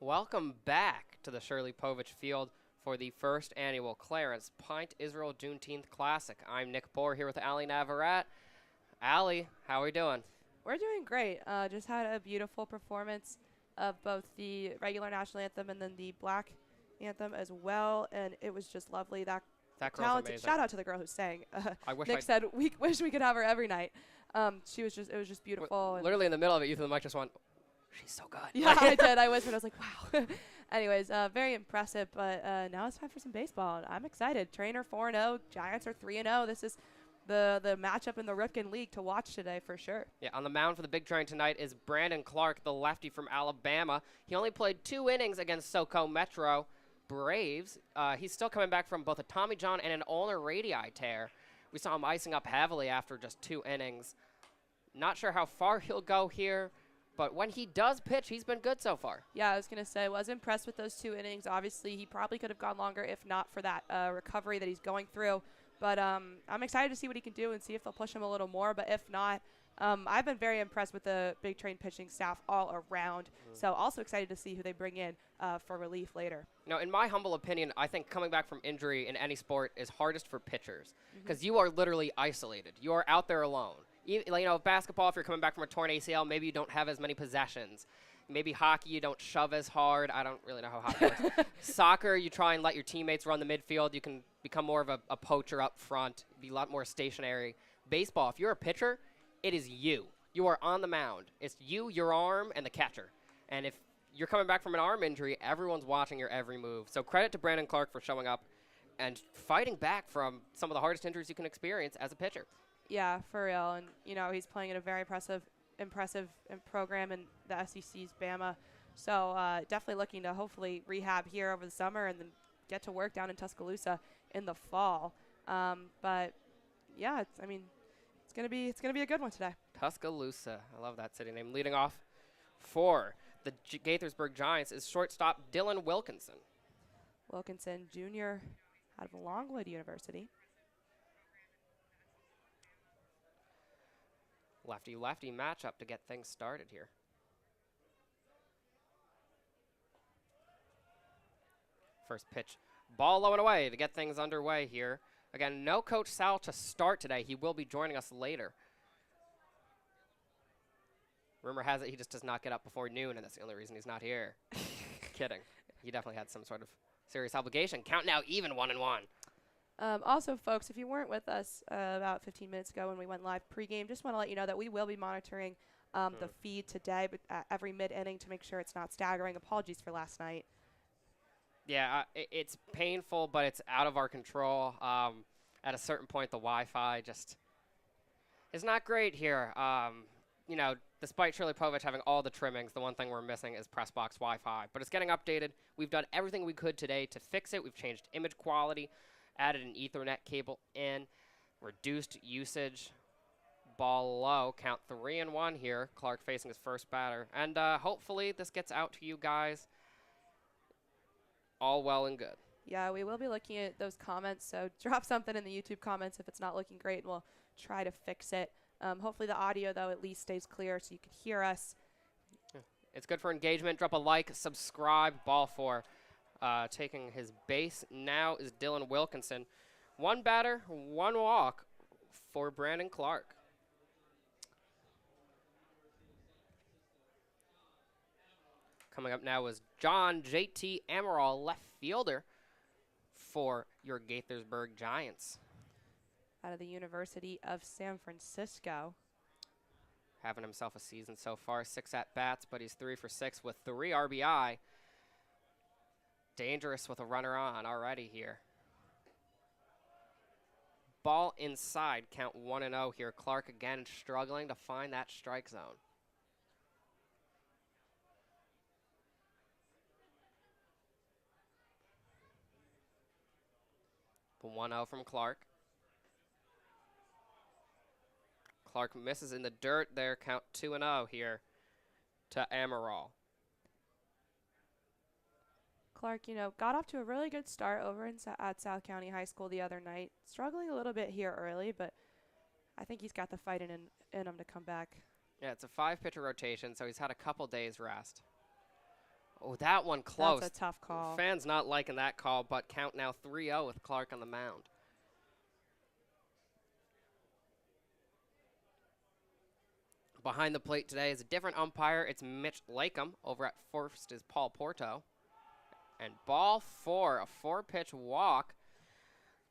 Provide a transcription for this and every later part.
Welcome back to the Shirley Povich Field for the first annual Clarence Pint Israel Juneteenth Classic. I'm Nick Bohr here with Ali Navarette. Ali, how are we doing? We're doing great. Just had a beautiful performance of both the regular national anthem and then the black anthem as well, and it was just lovely. That That girl's talented. amazing. Shout out to the girl who sang. I wish Nick said we wish we could have her every night. She was just it was just beautiful. And literally in the middle of it, you through the mic just went, she's so good. yeah, I did. I whispered. I was like, wow. Anyways, very impressive. But now it's time for some baseball. And I'm excited. Trainer 4-0. Giants are 3-0. This is the matchup in the Ripken League to watch today for sure. Yeah, on the mound for the big train tonight is Brandon Clark, the lefty from Alabama. He only played 2 innings against SoCo Metro Braves. He's still coming back from both a Tommy John and an ulnar radii tear. We saw him icing up heavily after just 2 innings. Not sure how far he'll go here, but when he does pitch, he's been good so far. Yeah, I was going to say, was impressed with those 2 innings. Obviously, he probably could have gone longer if not for that recovery that he's going through. But I'm excited to see what he can do and see if they'll push him a little more. But if not, I've been very impressed with the Big Train pitching staff all around. So also excited to see who they bring in for relief later. Now, in my humble opinion, I think coming back from injury in any sport is hardest for pitchers because you are literally isolated. You are out there alone. Basketball, if you're coming back from a torn ACL, maybe you don't have as many possessions. Maybe hockey, you don't shove as hard. I don't really know how hockey works. Soccer, you try and let your teammates run the midfield. You can become more of a poacher up front, be a lot more stationary. Baseball, if you're a pitcher, it is you. You are on the mound. It's you, your arm, and the catcher. And if you're coming back from an arm injury, everyone's watching your every move. So credit to Brandon Clark for showing up and fighting back from some of the hardest injuries you can experience as a pitcher. Yeah, for real. And, he's playing in a very impressive program in the SEC's Bama. So definitely looking to hopefully rehab here over the summer and then get to work down in Tuscaloosa in the fall. But yeah, it's gonna be a good one today. Tuscaloosa, I love that city name. Leading off for the Gaithersburg Giants is shortstop Dylan Wilkinson. Wilkinson Jr. out of Longwood University. Lefty-lefty matchup to get things started here. First pitch, ball low and away to get things underway here. Again, no Coach Sal to start today. He will be joining us later. Rumor has it he just does not get up before noon, and that's the only reason he's not here. Kidding. He definitely had some sort of serious obligation. Count now even 1-1. Also, folks, if you weren't with us about 15 minutes ago when we went live pregame, just want to let you know that we will be monitoring the feed today, but every mid-inning to make sure it's not staggering. Apologies for last night. Yeah, it's painful, but it's out of our control. At a certain point, the Wi-Fi just is not great here. Despite Shirley Povich having all the trimmings, the one thing we're missing is press box Wi-Fi. But it's getting updated. We've done everything we could today to fix it. We've changed image quality, added an Ethernet cable in, reduced usage. Ball low, count 3-1 here. Clark facing his first batter. And hopefully this gets out to you guys all well and good. Yeah, we will be looking at those comments, so drop something in the YouTube comments if it's not looking great, and we'll try to fix it. Hopefully the audio, though, at least stays clear so you can hear us. It's good for engagement. Drop a like, subscribe. Ball 4. Taking his base now is Dylan Wilkinson. 1 batter, 1 walk for Brandon Clark. Coming up now is John J.T. Amaral, left fielder for your Gaithersburg Giants. Out of the University of San Francisco. Having himself a season so far. 6 at-bats, but he's 3 for 6 with 3 RBI. Dangerous with a runner on already here. Ball inside, count 1-0 here. Clark again struggling to find that strike zone. The 1-0 from Clark. Clark misses in the dirt there. Count 2-0 here to Amaral. Clark, got off to a really good start over at South County High School the other night. Struggling a little bit here early, but I think he's got the fight in him to come back. Yeah, it's a 5-pitcher rotation, so he's had a couple days rest. Oh, that one close. That's a tough call. Fans not liking that call, but count now 3-0 with Clark on the mound. Behind the plate today is a different umpire. It's Mitch Lakeham. Over at first is Paul Porto. And ball 4, a 4-pitch walk.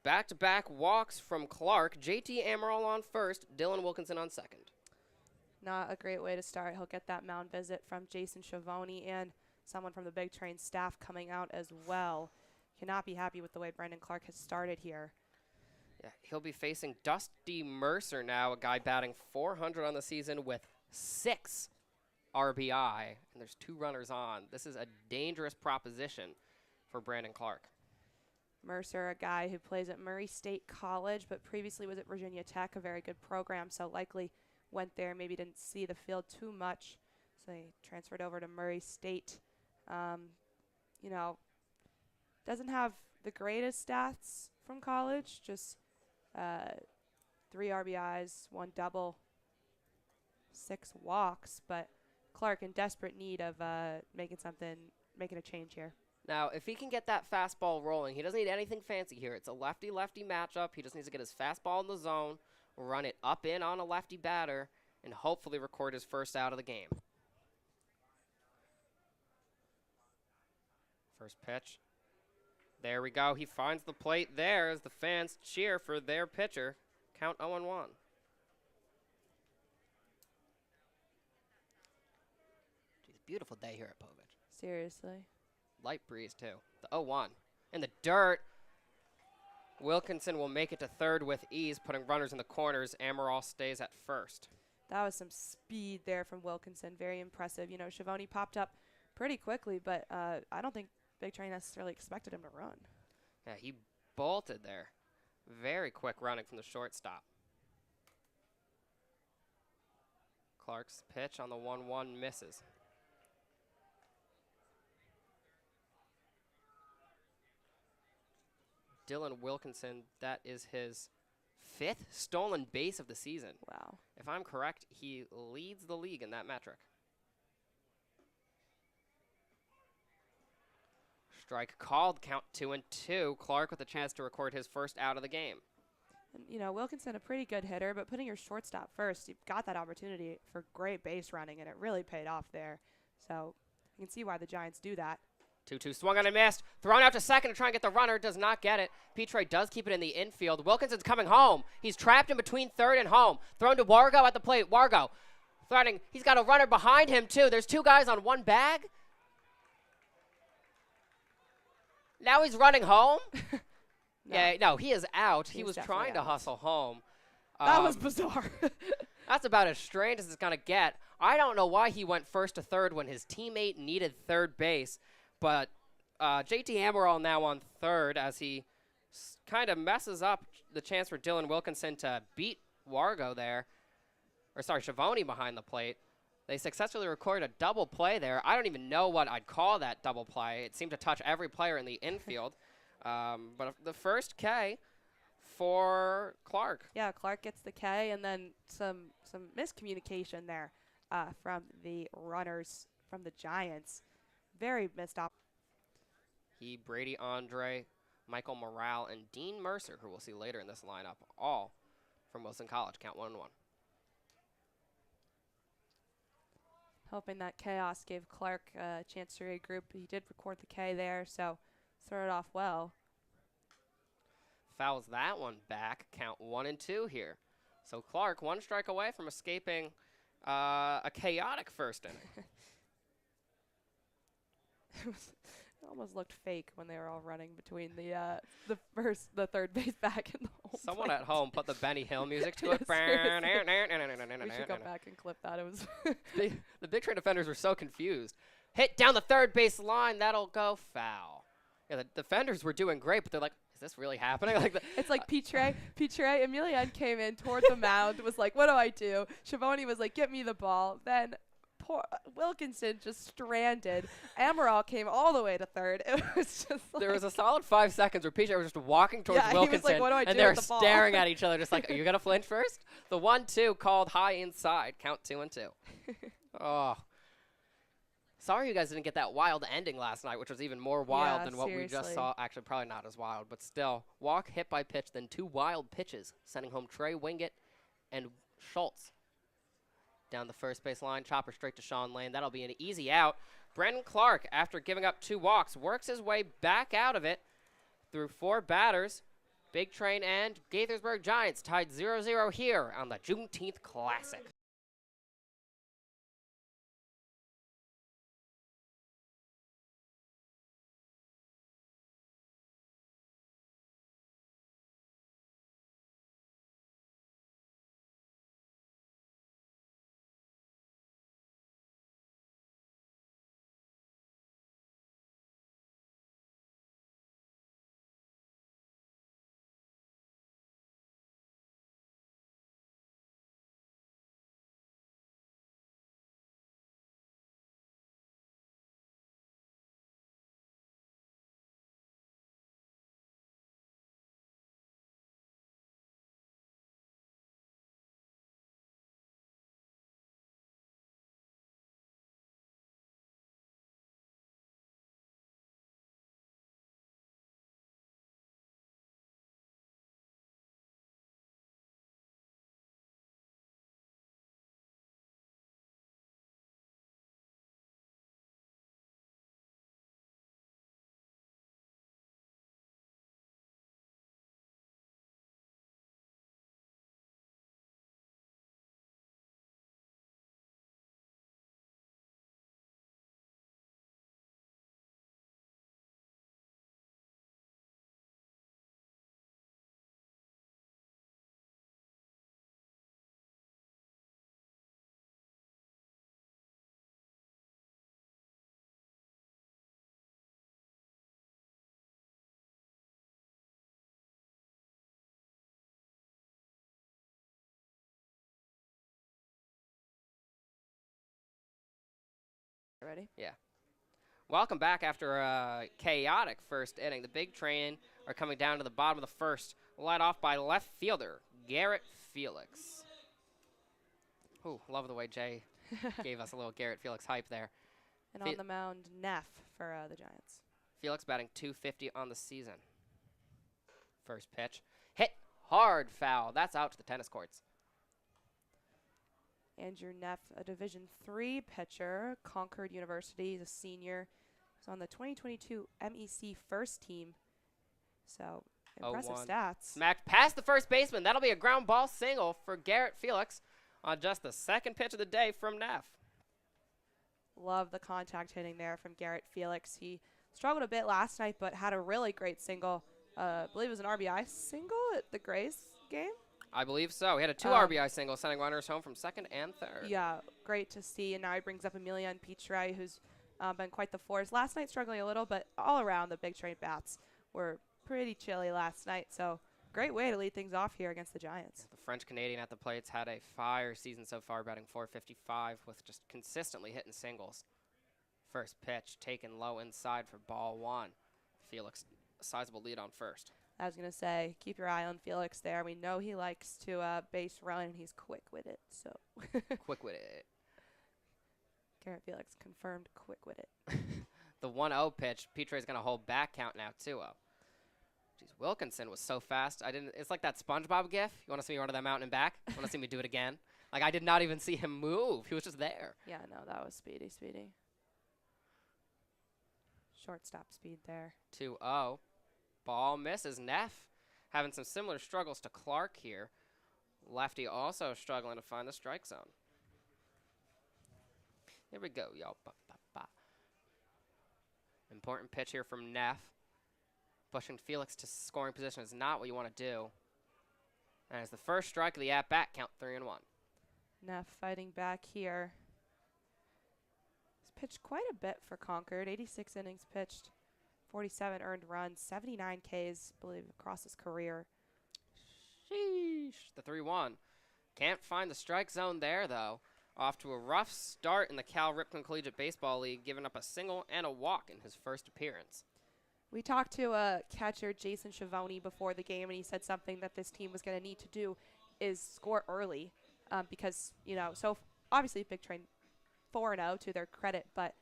Back-to-back walks from Clark. JT Amaral on first, Dylan Wilkinson on second. Not a great way to start. He'll get that mound visit from Jason Schiavone and someone from the Big Train staff coming out as well. Cannot be happy with the way Brandon Clark has started here. Yeah, he'll be facing Dusty Mercer now, a guy batting .400 on the season with 6 RBI, and there's 2 runners on. This is a dangerous proposition for Brandon Clark. Mercer, a guy who plays at Murray State College, but previously was at Virginia Tech, a very good program, so likely went there, maybe didn't see the field too much, so he transferred over to Murray State. You know, doesn't have the greatest stats from college, just 3 RBIs, 1 double, 6 walks, but Clark in desperate need of making a change here. Now, if he can get that fastball rolling, he doesn't need anything fancy here. It's a lefty-lefty matchup. He just needs to get his fastball in the zone, run it up in on a lefty batter, and hopefully record his first out of the game. First pitch. There we go. He finds the plate there as the fans cheer for their pitcher. Count 0-1. Geez, beautiful day here at Povich. Seriously. Light breeze, too. The 0-1. In the dirt. Wilkinson will make it to third with ease, putting runners in the corners. Amaral stays at first. That was some speed there from Wilkinson. Very impressive. You know, Schiavone popped up pretty quickly, but I don't think Big Train necessarily expected him to run. Yeah, he bolted there. Very quick running from the shortstop. Clark's pitch on the 1-1 misses. Dylan Wilkinson, that is his 5th stolen base of the season. Wow. If I'm correct, he leads the league in that metric. Strike called, count 2-2. Clark with a chance to record his first out of the game. And, you know, Wilkinson, a pretty good hitter, but putting your shortstop first, you've got that opportunity for great base running, and it really paid off there. So you can see why the Giants do that. 2-2 swung on and missed. Thrown out to second to try and get the runner. Does not get it. Petrie does keep it in the infield. Wilkinson's coming home. He's trapped in between third and home. Thrown to Wargo at the plate. Wargo threatening. He's got a runner behind him, too. There's 2 guys on 1 bag. Now he's running home. No. Yeah, no, he is out. He He's was definitely trying to out. hustle home. That was bizarre. That's about as strange as it's going to get. I don't know why he went first to third when his teammate needed third base. But JT Amaral now on third as he kind of messes up the chance for Dylan Wilkinson to beat Wargo there. Or sorry, Schiavone behind the plate. They successfully recorded a double play there. I don't even know what I'd call that double play. It seemed to touch every player in the infield. But the first K for Clark. Yeah, Clark gets the K, and then some miscommunication there from the runners from the Giants. Very missed up. He, Brady Andre, Michael Morale, and Dean Mercer, who we'll see later in this lineup, all from Wilson College. Count 1-1. Hoping that chaos gave Clark a chance to regroup. He did record the K there, so started off well. Fouls that one back. Count 1-2 here. So Clark, 1 strike away from escaping a chaotic first inning. It almost looked fake when they were all running between the third base back and the home Someone plate. at home put the Benny Hill music to Yeah, it. We should go back and clip that. It was The Big Train defenders were so confused. Hit down the third base line. That'll go foul. Yeah, the defenders were doing great, but they're like, is this really happening? it's like Petrie Emilian came in toward the mound, was like, what do I do? Schiavone was like, get me the ball. Then poor Wilkinson just stranded. Amaral came all the way to third. It was just like, there was a solid 5 seconds where Petrie was just walking towards Yeah, he was Wilkinson, like, what do I and do they're with the ball? staring at each other just like, are you going to flinch first? The 1-2 called high inside. Count 2-2. Oh. Sorry you guys didn't get that wild ending last night, which was even more wild Yeah, than what we just seriously. saw. Actually, probably not as wild, but still. Walk, hit by pitch, then 2 wild pitches, sending home Trey Wingett and Schultz. Down the first base line, chopper straight to Sean Lane. That'll be an easy out. Brendan Clark, after giving up 2 walks, works his way back out of it through 4 batters. Big Train and Gaithersburg Giants tied 0-0 here on the Juneteenth Classic. Ready? Yeah. Welcome back after a chaotic first inning. The Big Train are coming down to the bottom of the first, led off by left fielder Garrett Felix. Ooh, love the way Jay gave us a little Garrett Felix hype there. And on the mound, Neff for the Giants. Felix batting .250 on the season. First pitch. Hit hard foul. That's out to the tennis courts. Andrew Neff, a Division III pitcher, Concord University. He's a senior. He's on the 2022 MEC first team. So, impressive 0-1. stats. Smacked past the first baseman. That'll be a ground ball single for Garrett Felix on just the second pitch of the day from Neff. Love the contact hitting there from Garrett Felix. He struggled a bit last night, but had a really great single. I believe it was an RBI single at the Grays game. I believe so. He had a 2 RBI single, sending runners home from second and third. Yeah, great to see. And now he brings up Emilian Pichrai, who's been quite the force. Last night struggling a little, but all around the Big Train bats were pretty chilly last night. So great way to lead things off here against the Giants. The French Canadian at the plates had a fire season so far, batting .455 with just consistently hitting singles. First pitch taken low inside for ball 1. Felix, a sizable lead on first. I was going to say, keep your eye on Felix there. We know he likes to base run, and he's quick with it. So Quick with it. Garrett Felix confirmed quick with it. The 1-0 pitch. Pitray's going to hold back count now 2-0. Jeez, Wilkinson was so fast. It's like that SpongeBob gif. You want to see me run to that mountain and back? Want to see me do it again? Like, I did not even see him move. He was just there. Yeah, no, that was speedy. Shortstop speed there. 2-0. Ball misses. Neff having some similar struggles to Clark here. Lefty also struggling to find the strike zone. Here we go, y'all. Important pitch here from Neff. Pushing Felix to scoring position is not what you want to do. And it's the first strike of the at-bat, count 3-1. Neff fighting back here. He's pitched quite a bit for Concord. 86 innings pitched, 47 earned runs, 79 Ks, I believe, across his career. Sheesh. The 3-1. Can't find the strike zone there, though. Off to a rough start in the Cal Ripken Collegiate Baseball League, giving up a single and a walk in his first appearance. We talked to catcher Jason Schiavone before the game, and he said something that this team was going to need to do is score early because, so obviously Big Train 4-0 to their credit, but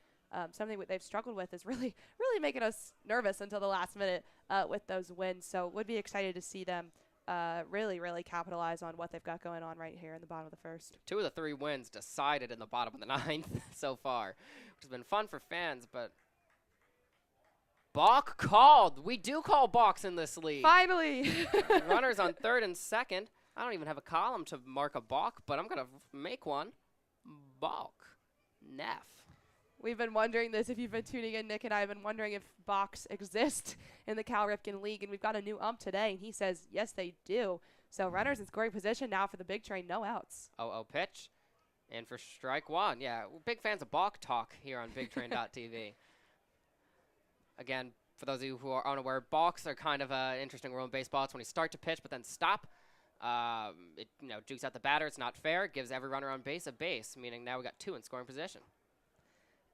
something that they've struggled with is really, really making us nervous until the last minute with those wins. So would be excited to see them really, really capitalize on what they've got going on right here in the bottom of the first. 2 of the 3 wins decided in the bottom of the 9th so far, which has been fun for fans, but balk called. We do call balks in this league. Finally! Runners on 3rd and 2nd. I don't even have a column to mark a balk, but I'm going to make one. Balk. Neff. We've been wondering this. If you've been tuning in, Nick and I have been wondering if balks exist in the Cal Ripken League, and we've got a new ump today, and he says, yes, they do. So runners in scoring position now for the big train, no outs. 0-0 pitch. And for strike 1. Yeah, we're big fans of balk talk here on BigTrain.tv. Again, for those of you who are unaware, balks are kind of an interesting rule in baseball. It's when you start to pitch but then stop. It jukes out the batter. It's not fair. It gives every runner on base a base, meaning now we got 2 in scoring position.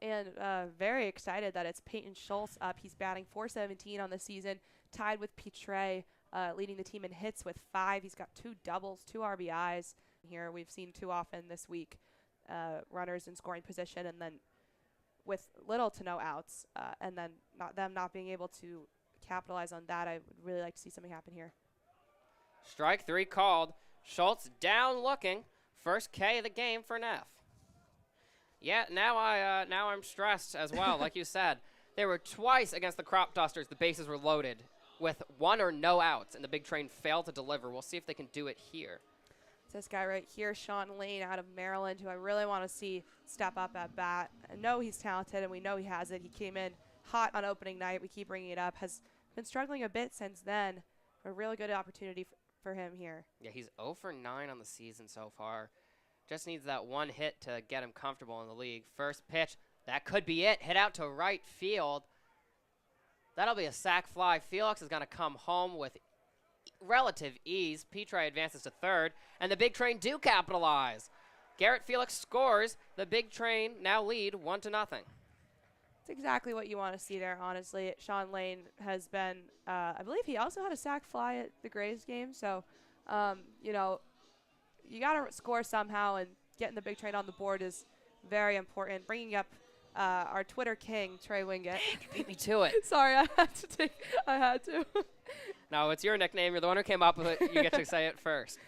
And very excited that it's Peyton Schultz up. He's batting .417 on the season, tied with Pitre, leading the team in hits with 5. He's got 2 doubles, 2 RBIs. Here we've seen too often this week runners in scoring position, and then with little to no outs, and then not being able to capitalize on that. I would really like to see something happen here. Strike 3 called. Schultz down looking. First K of the game for Neff. Yeah, now I'm stressed as well. Like you said, there were twice against the Crop Dusters. The bases were loaded with 1 or no outs, and the big train failed to deliver. We'll see if they can do it here. It's this guy right here, Sean Lane out of Maryland, who I really want to see step up at bat. I know he's talented, and we know he has it. He came in hot on opening night. We keep bringing it up. Has been struggling a bit since then. A really good opportunity for him here. Yeah, he's 0 for 9 on the season so far. Just needs that 1 hit to get him comfortable in the league. First pitch, that could be it. Hit out to right field. That'll be a sac fly. Felix is going to come home with relative ease. Pitre advances to 3rd, and the big train do capitalize. Garrett Felix scores. The big train now lead 1-0. It's exactly what you want to see there, honestly. Sean Lane has been, I believe he also had a sac fly at the Grays game. So, you got to score somehow, and getting the big train on the board is very important. Bringing up our Twitter king, Trey Wingett. You beat me to it. Sorry, I had to. No, it's your nickname. You're the one who came up with it. You get to say it first.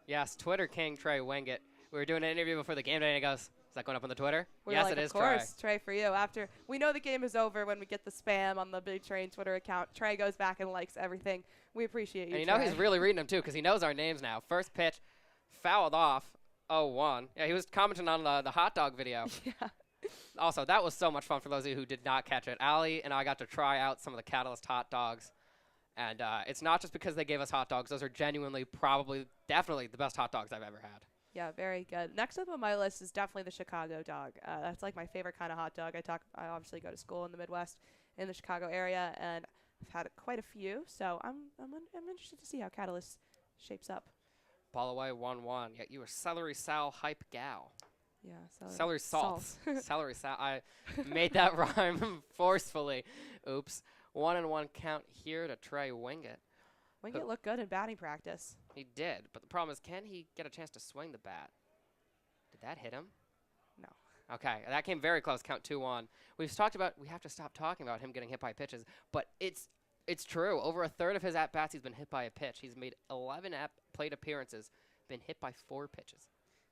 Yes, Twitter king Trey Wingett. We were doing an interview before the game today, and he goes, "Is that going up on the Twitter?" Yes, like, it is, Trey. Of course, Trey, for you. After we know the game is over, when we get the spam on the Big Train Twitter account, Trey goes back and likes everything. We appreciate you, And you Trey. know he's really reading them, too, because he knows our names now. First pitch, fouled off, 0-1. Yeah, he was commenting on the hot dog video. Yeah. Also, that was so much fun for those of you who did not catch it. Allie and I got to try out some of the Catalyst hot dogs. And it's not just because they gave us hot dogs. Those are genuinely, definitely the best hot dogs I've ever had. Yeah, very good. Next up on my list is definitely the Chicago dog. That's like my favorite kind of hot dog. I obviously go to school in the Midwest, in the Chicago area, and I've had quite a few. So I'm interested to see how Catalyst shapes up. Ball away 1-1. Yeah, you were Celery Sal hype gal. Yeah, Celery salts. Celery sal. I made that rhyme forcefully. Oops. 1-1 count here to Trey Wingett. Wingett looked good in batting practice. He did, but the problem is, can he get a chance to swing the bat? Did that hit him? No. Okay, that came very close. Count 2-1. We've talked about, we have to stop talking about him getting hit by pitches, but it's true. Over a third of his at-bats, he's been hit by a pitch. He's made 11 plate appearances, been hit by 4 pitches.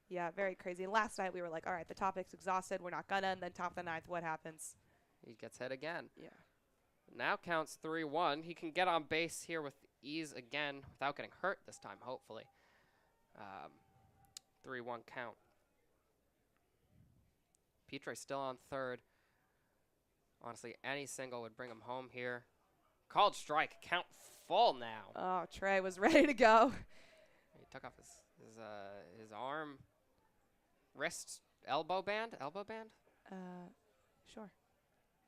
Yeah, very crazy. And last night we were like, all right, the topic's exhausted. We're not gonna. And then top of the 9th, what happens? He gets hit again. Yeah. Now counts 3-1. He can get on base here with ease again without getting hurt this time, hopefully. 3-1 count. Pitre still on 3rd. Honestly, any single would bring him home here. Called strike. Count full now. Oh, Trey was ready to go. He took off his arm, wrist, elbow band? Sure.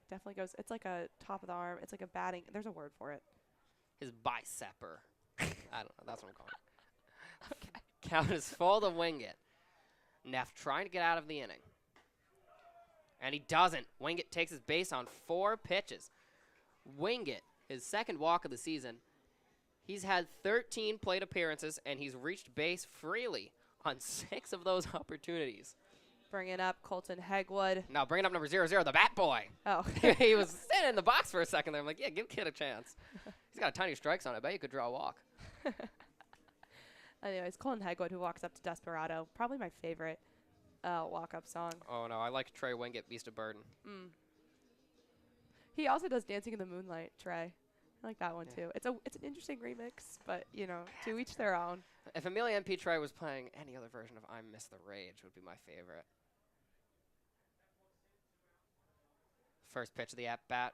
Definitely goes. It's like a top of the arm. It's like a batting. There's a word for it. His bicepper. I don't know. That's what I'm calling it. Okay. Count is full to Wingett. Neff trying to get out of the inning. And he doesn't. Wingett takes his base on 4 pitches. Wingett, his second walk of the season. He's had 13 plate appearances, and he's reached base freely on 6 of those opportunities. Bringing up Colton Hegwood. Now bringing up number 00, the Bat Boy. Oh. He was standing in the box for a second there. I'm like, yeah, give kid a chance. He's got a tiny strike zone. I bet you could draw a walk. Anyways, Colton Hegwood, who walks up to Desperado. Probably my favorite walk-up song. Oh, no, I like Trey Wingate, Beast of Burden. He also does Dancing in the Moonlight, Trey. I like that one, too. It's an interesting remix, but, you know, to each their own. If Amelia MP Trey was playing any other version of I Miss the Rage, would be my favorite. First pitch of the at-bat.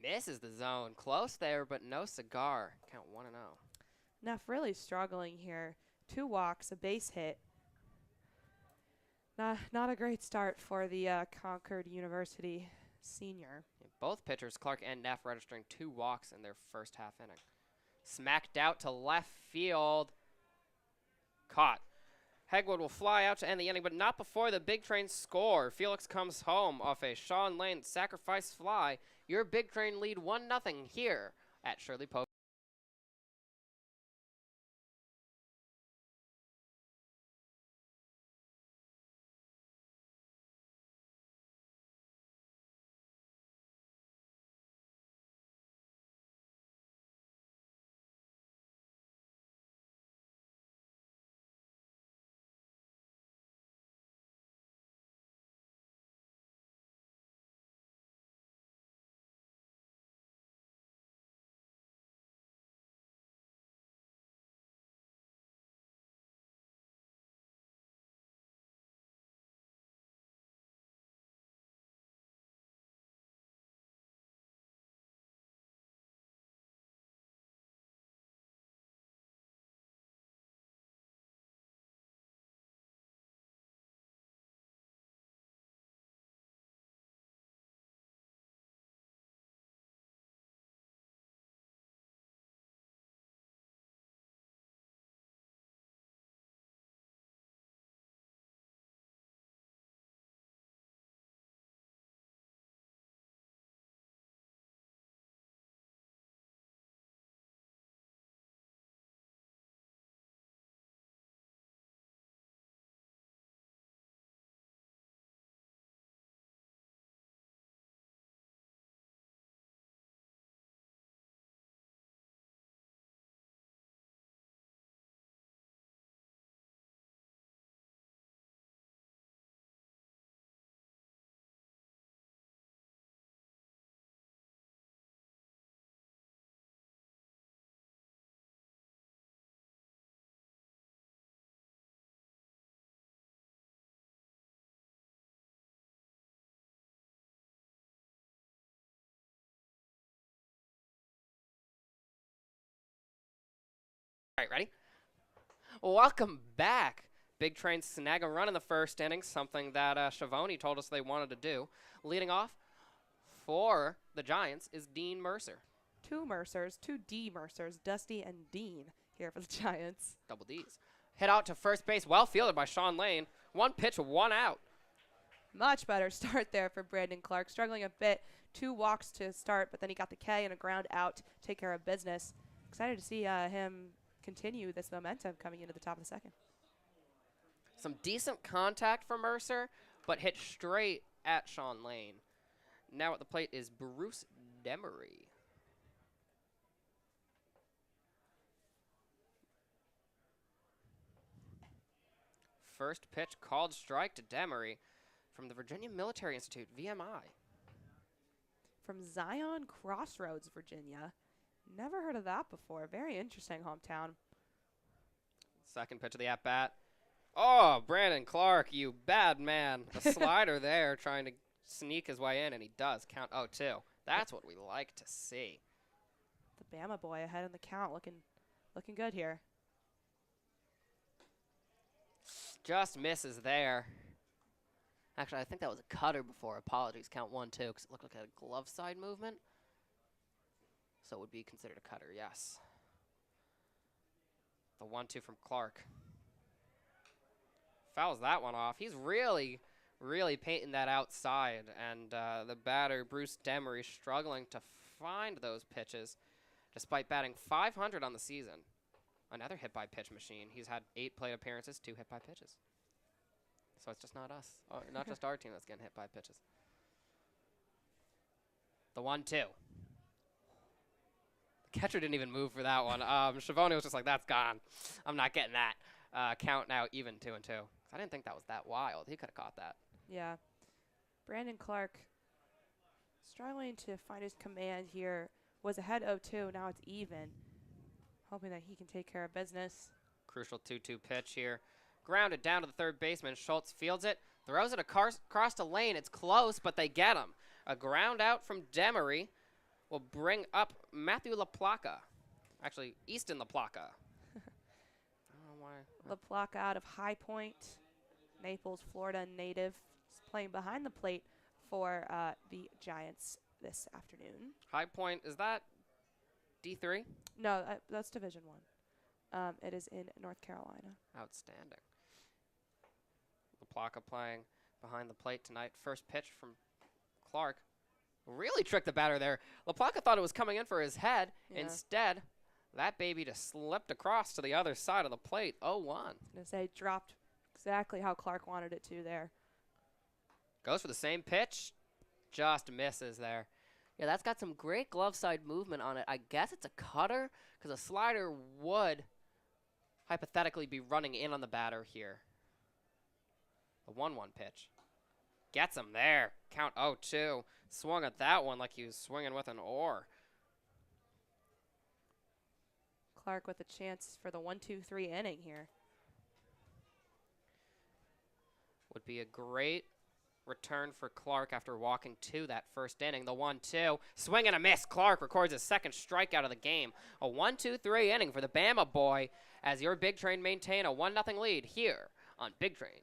Misses the zone. Close there, but no cigar. Count 1-0. Neff really struggling here. 2 walks, a base hit. Not a great start for the Concord University senior. Both pitchers, Clark and Neff, registering 2 walks in their first half inning. Smacked out to left field. Caught. Hegwood will fly out to end the inning, but not before the Big Train score. Felix comes home off a Sean Lane sacrifice fly. Your Big Train lead 1-0 here at Shirley Pope. All right, ready? Welcome back. Big Train snag a run in the first inning, something that Schiavone told us they wanted to do. Leading off for the Giants is Dean Mercer. 2 Mercers, 2 D Mercers, Dusty and Dean here for the Giants. Double D's. Hit out to first base, well fielded by Sean Lane. 1 pitch, 1 out. Much better start there for Brandon Clark. Struggling a bit. 2 walks to start, but then he got the K and a ground out to take care of business. Excited to see him continue this momentum coming into the top of the second. Some decent contact from Mercer, but hit straight at Sean Lane. Now at the plate is Bruce Demery. First pitch called strike to Demery from the Virginia Military Institute, VMI. From Zion Crossroads, Virginia. Never heard of that before. Very interesting hometown. Second pitch of the at-bat. Oh, Brandon Clark, you bad man. A slider there trying to sneak his way in, and he does. Count 0-2. That's what we like to see. The Bama boy ahead in the count, looking good here. Just misses there. Actually, I think that was a cutter before. Apologies. Count 1-2 because it looked like a glove side movement. So it would be considered a cutter, yes. The 1-2 from Clark. Fouls that one off. He's really painting that outside. And the batter, Bruce Demery, struggling to find those pitches despite batting .500 on the season. Another hit-by-pitch machine. He's had 8 plate appearances, 2 hit-by pitches. So it's just not us, not just our team that's getting hit by pitches. The 1-2. The catcher didn't even move for that one. Schiavone was just like, that's gone. I'm not getting that. Count now even 2-2. I didn't think that was that wild. He could have caught that. Yeah. Brandon Clark struggling to find his command here. Was ahead 0-2. Now it's even. Hoping that he can take care of business. Crucial 2-2 pitch here. Grounded down to the third baseman. Schultz fields it. Throws it across the lane. It's close, but they get him. A ground out from Demery will bring up Matthew LaPlaca. Actually, Easton LaPlaca. I don't know why. LaPlaca out of High Point, Naples, Florida native. He's playing behind the plate for the Giants this afternoon. High Point, is that D3? No, that's Division I. It is in North Carolina. Outstanding. LaPlaca playing behind the plate tonight. First pitch from Clark. Really tricked the batter there. LaPlaca thought it was coming in for his head. Yeah. Instead, that baby just slipped across to the other side of the plate. 0-1. I was going to say, dropped exactly how Clark wanted it to there. Goes for the same pitch. Just misses there. Yeah, that's got some great glove side movement on it. I guess it's a cutter because a slider would hypothetically be running in on the batter here. The 1-1 pitch. Gets him there. Count 0-2. Swung at that one like he was swinging with an oar. Clark with a chance for the 1-2-3 inning here. Would be a great return for Clark after walking to that first inning. The 1-2. Swing and a miss. Clark records his second strikeout of the game. A 1-2-3 inning for the Bama boy as your Big Train maintain a 1-0 lead here on Big Train.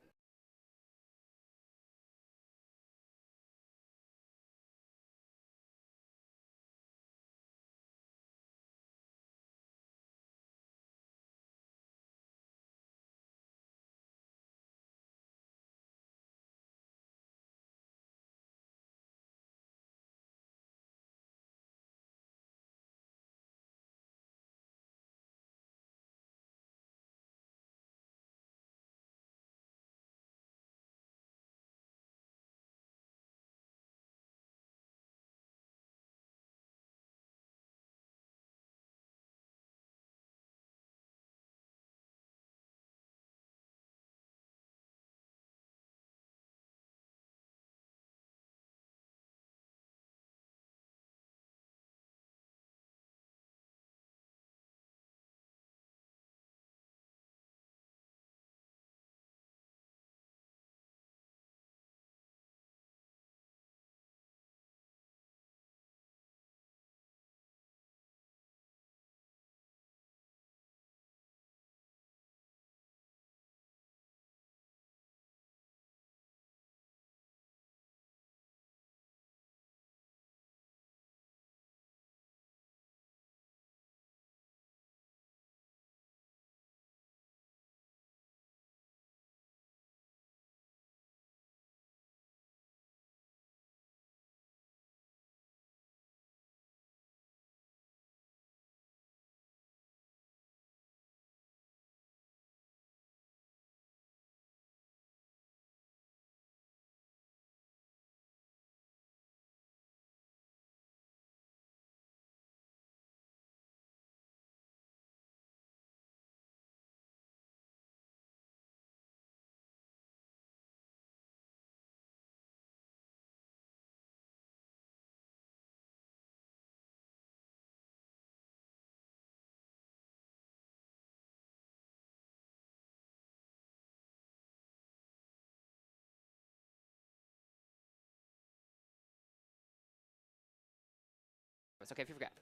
It's okay if you forgot.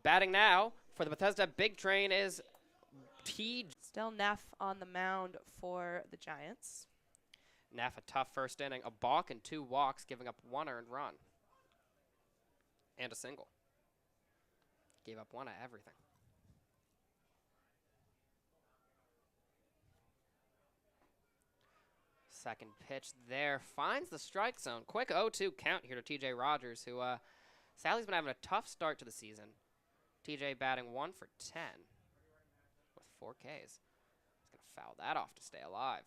Batting now for the Bethesda Big Train is T. Still Neff on the mound for the Giants. Neff, a tough first inning. A balk and 2 walks, giving up 1 earned run. And a single. Gave up 1 of everything. Second pitch there. Finds the strike zone. Quick 0-2 count here to TJ Rogers, who Sally's been having a tough start to the season. TJ batting 1 for 10 with 4 Ks. He's going to foul that off to stay alive.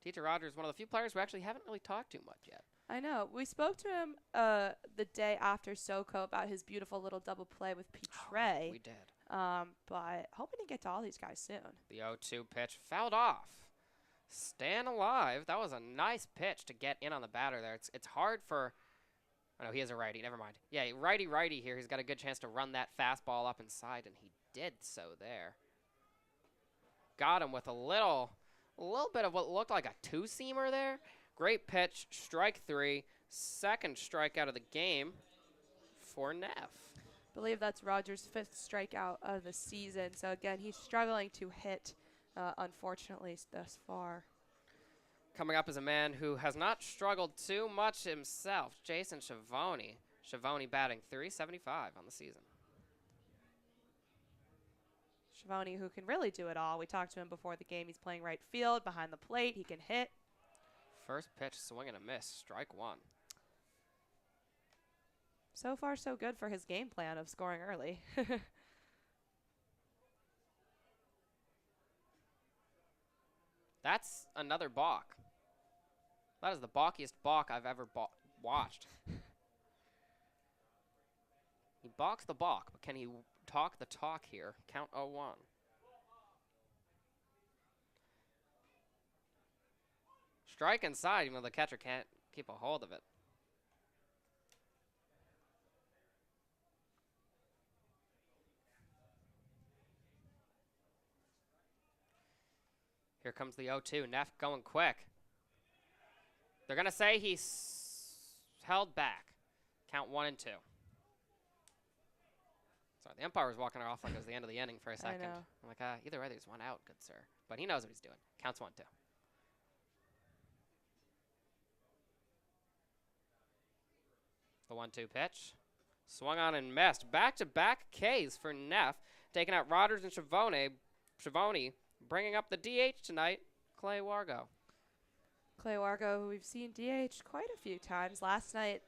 TJ Rogers, one of the few players we actually haven't really talked too much yet. I know. We spoke to him the day after SoCo about his beautiful little double play with Petre. We did. But hoping to get to all these guys soon. The 0-2 pitch fouled off. Staying alive. That was a nice pitch to get in on the batter there. It's hard for... Oh, no, he is a righty. Never mind. Yeah, righty here. He's got a good chance to run that fastball up inside, and he did so there. Got him with a little bit of what looked like a two-seamer there. Great pitch. Strike 3. Second strikeout of the game for Neff. I believe that's Rogers' 5th strikeout of the season. So, again, he's struggling to hit, unfortunately, thus far. Coming up is a man who has not struggled too much himself, Jason Schiavone. Schiavone batting .375 on the season. Schiavone, who can really do it all. We talked to him before the game. He's playing right field, behind the plate. He can hit. First pitch, swing and a miss, strike 1. So far, so good for his game plan of scoring early. That's another balk. That is the balkiest balk I've ever watched. He balks the balk, but can he talk the talk here? Count 0-1. Strike inside, even though the catcher can't keep a hold of it. Here comes the 0-2. Neff going quick. They're going to say he's held back. Count 1 and 2. Sorry, the umpire was walking her off like it was the end of the inning for a second. I know. I'm like, either way, there's one out, good sir. But he knows what he's doing. Counts 1-2. The 1-2 pitch. Swung on and missed. Back-to-back Ks for Neff. Taking out Rogers and Schiavone. Bringing up the DH tonight, Clay Wargo. Clay Wargo, who we've seen DH quite a few times. Last night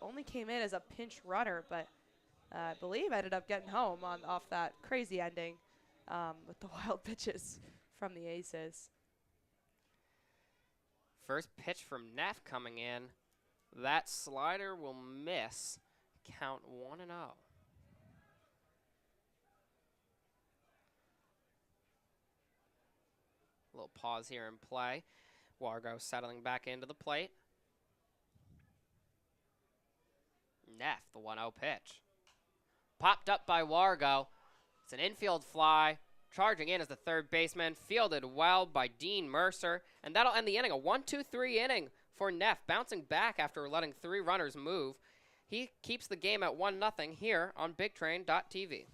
only came in as a pinch runner, but I believe ended up getting home off that crazy ending with the wild pitches from the Aces. First pitch from Neff coming in. That slider will miss. Count 1-0. A little pause here in play. Wargo settling back into the plate. Neff, the 1-0 pitch. Popped up by Wargo. It's an infield fly. Charging in as the third baseman. Fielded well by Dean Mercer. And that'll end the inning. A 1-2-3 inning for Neff. Bouncing back after letting 3 runners move. He keeps the game at 1-0 here on BigTrain.tv.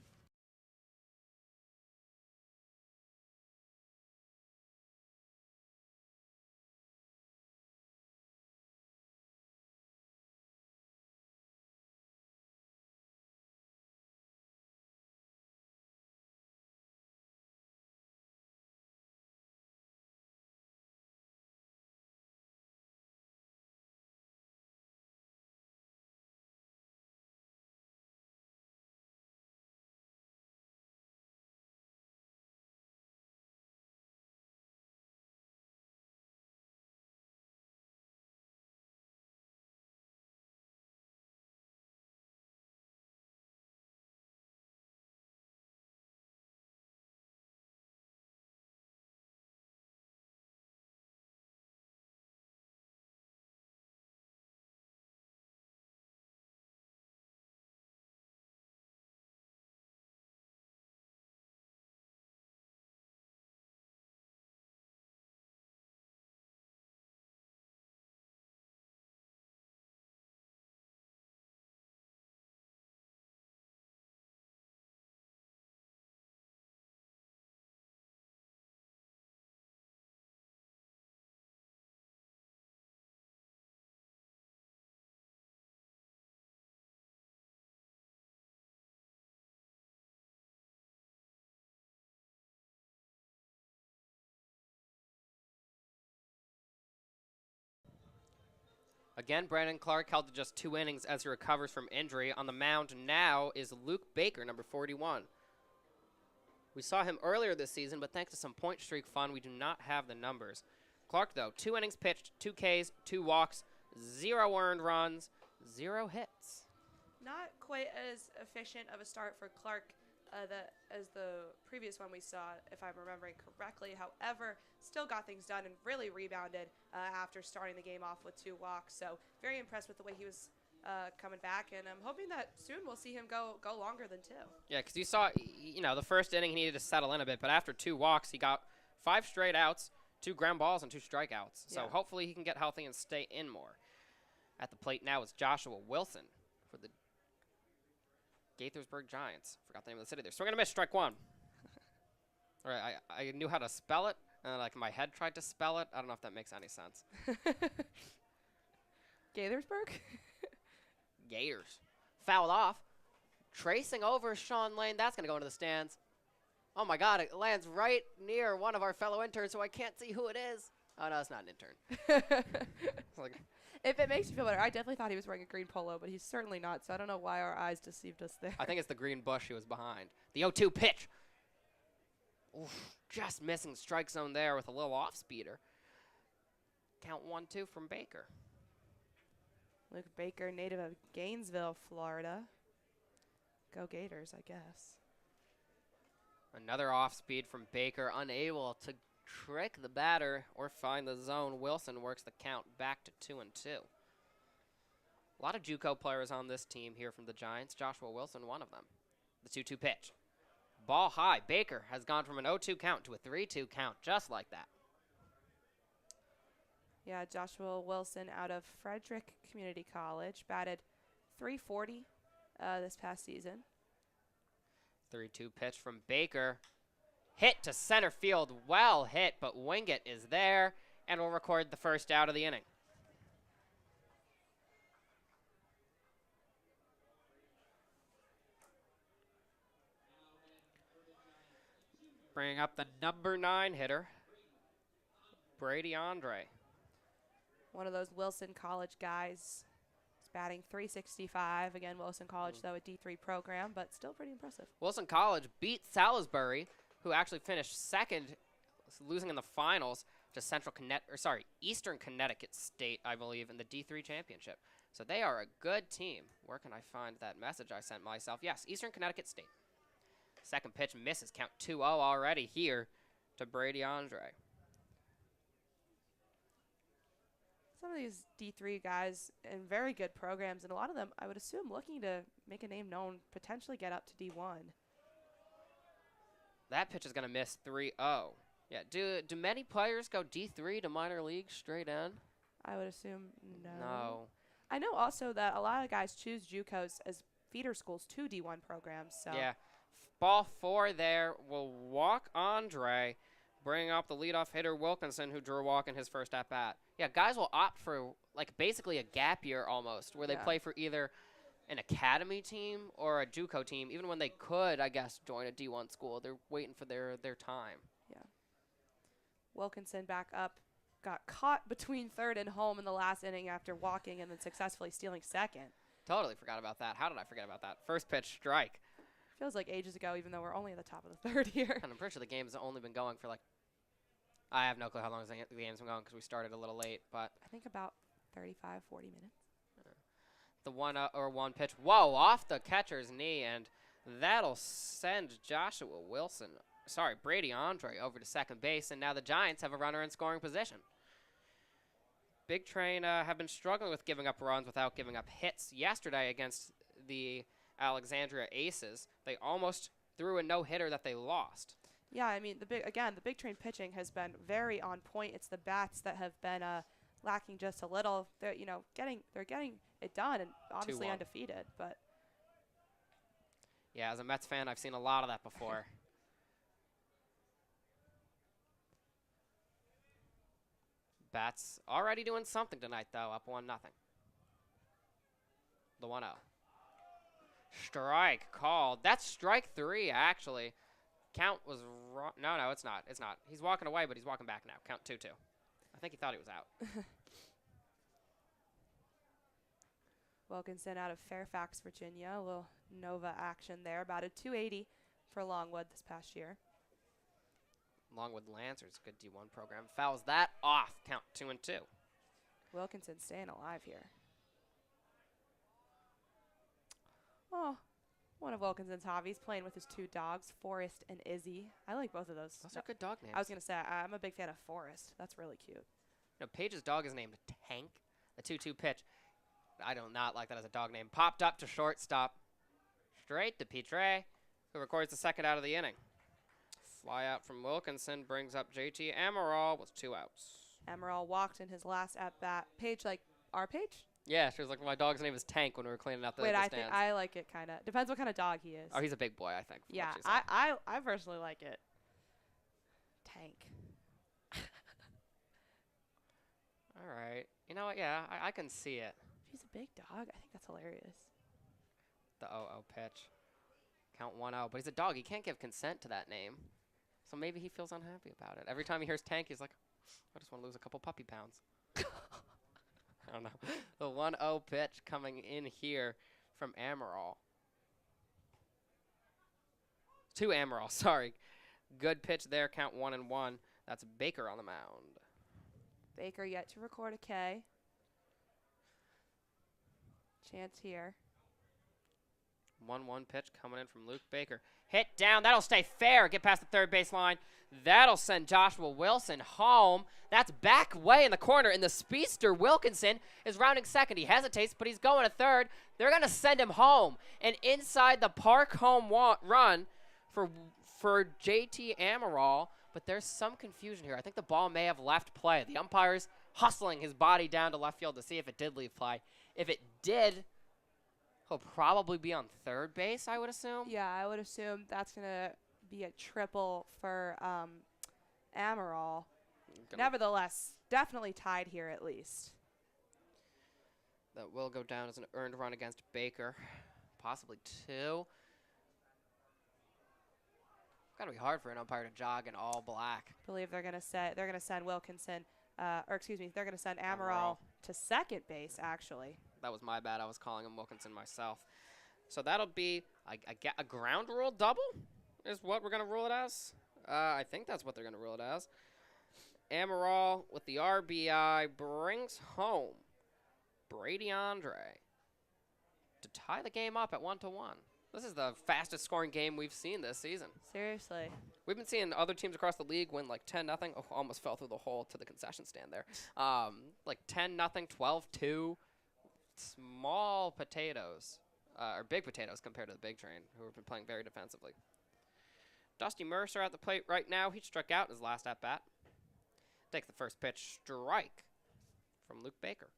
Again, Brandon Clark held to just 2 innings as he recovers from injury. On the mound now is Luke Baker, number 41. We saw him earlier this season, but thanks to some point streak fun, we do not have the numbers. Clark, though, 2 innings pitched, 2 Ks, 2 walks, 0 earned runs, 0 hits. Not quite as efficient of a start for Clark as the previous one we saw, if I'm remembering correctly. However, still got things done and really rebounded after starting the game off with 2 walks. So very impressed with the way he was coming back, and I'm hoping that soon we'll see him go longer than 2. Yeah, because you saw, the first inning he needed to settle in a bit, but after 2 walks, he got 5 straight outs, 2 ground balls, and 2 strikeouts. So Yeah. hopefully he can get healthy and stay in more. At the plate now is Joshua Wilson for the Gaithersburg Giants. Forgot the name of the city there. Swing and a miss, strike 1. All right, I knew how to spell it, and like my head tried to spell it. I don't know if that makes any sense. Gaithersburg? Gators. Fouled off. Tracing over Sean Lane. That's going to go into the stands. Oh, my God. It lands right near one of our fellow interns, so I can't see who it is. Oh, no, it's not an intern. It's like, If it makes you feel better, I definitely thought he was wearing a green polo, but he's certainly not, so I don't know why our eyes deceived us there. I think it's the green bush he was behind. The 0-2 pitch. Oof, just missing strike zone there with a little off-speeder. Count 1-2 from Baker. Luke Baker, native of Gainesville, Florida. Go Gators, I guess. Another off-speed from Baker, unable to trick the batter or find the zone. Wilson works the count back to 2-2. A lot of JUCO players on this team here from the Giants. Joshua Wilson, one of them. The 2-2 pitch. Ball high. Baker has gone from an 0-2 count to a 3-2 count, just like that. Yeah, Joshua Wilson out of Frederick Community College, batted .340 this past season. 3-2 pitch from Baker. Hit to center field. Well hit, but Wingett is there and will record the first out of the inning. Bringing up the number 9 hitter, Brady Andre. One of those Wilson College guys. He's batting .365. Again, Wilson College, though, a D3 program, but still pretty impressive. Wilson College beat Salisbury, who actually finished second, losing in the finals to Eastern Connecticut State, I believe, in the D3 championship. So they are a good team. Where can I find that message I sent myself? Yes, Eastern Connecticut State. Second pitch misses. Count 2-0 already here to Brady Andre. Some of these D3 guys in very good programs, and a lot of them, I would assume, looking to make a name known, potentially get up to D1. That pitch is going to miss 3-0. Yeah, do many players go D3 to minor league straight in? I would assume no. No. I know also that a lot of guys choose JUCOs as feeder schools to D1 programs. So Yeah. Ball 4 there will walk Andre, bring up the leadoff hitter Wilkinson, who drew a walk in his first at-bat. Yeah, guys will opt for, like, basically a gap year almost, where they Yeah. play for either an academy team or a JUCO team, even when they could, I guess, join a D1 school. They're waiting for their time. Wilkinson back up, got caught between third and home in the last inning after walking and then successfully stealing second. Totally forgot about that. How did I forget about that? First pitch strike. Feels like ages ago, even though we're only at the top of the third here. And I'm pretty sure the game's only been going for, like, I have no clue how long the game's been going because we started a little late, but I think about 35, 40 minutes. the 1 pitch. Whoa, off the catcher's knee, and that'll send Brady Andre over to second base, and now the Giants have a runner in scoring position. Big Train have been struggling with giving up runs without giving up hits. Yesterday against the Alexandria Aces, they almost threw a no-hitter that they lost. Yeah, I mean, the Big Train pitching has been very on point. It's the bats that have been lacking just a little. They're getting it done, and obviously 2-1. undefeated. But Yeah, as a Mets fan, I've seen a lot of that before. Bats already doing something tonight, though, up 1-0. The 1-0. Strike called. That's strike 3, actually. Count was wrong. No, it's not. It's not. He's walking away, but he's walking back now. Count 2-2. I think he thought he was out. Wilkinson out of Fairfax, Virginia. A little Nova action there. About a .280 for Longwood this past year. along with Lancers. Good D1 program. Fouls that off. Count 2-2. Wilkinson staying alive here. Oh, one of Wilkinson's hobbies, playing with his 2 dogs, Forrest and Izzy. I like both of those. Those are good dog names. I was going to say, I'm a big fan of Forrest. That's really cute. Paige's dog is named Tank. The 2-2 pitch. I do not like that as a dog name. Popped up to shortstop. Straight to Petre, who records the second out of the inning. Fly out from Wilkinson brings up JT Amaral with 2 outs. Amaral walked in his last at-bat. Paige, like our Paige? Yeah, she was like, my dog's name is Tank when we were cleaning out the Wait, I stands. think I like it kind of. Depends what kind of dog he is. Oh, he's a big boy, I think. Yeah, I personally like it. Tank. All right. You know what? Yeah, I can see it. He's a big dog. I think that's hilarious. The 0-0 pitch. Count 1-0. But he's a dog. He can't give consent to that name. So maybe he feels unhappy about it. Every time he hears Tank, he's like, I just want to lose a couple puppy pounds. I don't know. The 1-0 pitch coming in here from Amaral. To Amaral, sorry. Good pitch there. Count 1-1. That's Baker on the mound. Baker yet to record a K. Chance here. 1-1 pitch coming in from Luke Baker. Hit down. That'll stay fair. Get past the third base line. That'll send Joshua Wilson home. That's back way in the corner, and the speedster Wilkinson is rounding second. He hesitates, but he's going to third. They're going to send him home. And inside the park home run for JT Amaral, but there's some confusion here. I think the ball may have left play. The umpire's hustling his body down to left field to see if it did leave play. If it did, he'll probably be on third base, I would assume. Yeah, I would assume that's going to be a triple for Amaral. Nevertheless, definitely tied here at least. That will go down as an earned run against Baker. Possibly 2. Got to be hard for an umpire to jog in all black. I believe they're going to send Wilkinson, they're going to send Amaral to second base, actually. That was my bad. I was calling him Wilkinson myself. So that'll be a ground rule double is what we're going to rule it as. I think that's what they're going to rule it as. Amaral with the RBI brings home Brady Andre to tie the game up at 1-1. This is the fastest scoring game we've seen this season. Seriously. We've been seeing other teams across the league win like 10-0. Oh, almost fell through the hole to the concession stand there. Like 10-0, 12-2. Small potatoes, or big potatoes compared to the big train, who have been playing very defensively. Dusty Mercer at the plate right now. He struck out in his last at-bat. Takes the first pitch, strike from Luke Baker.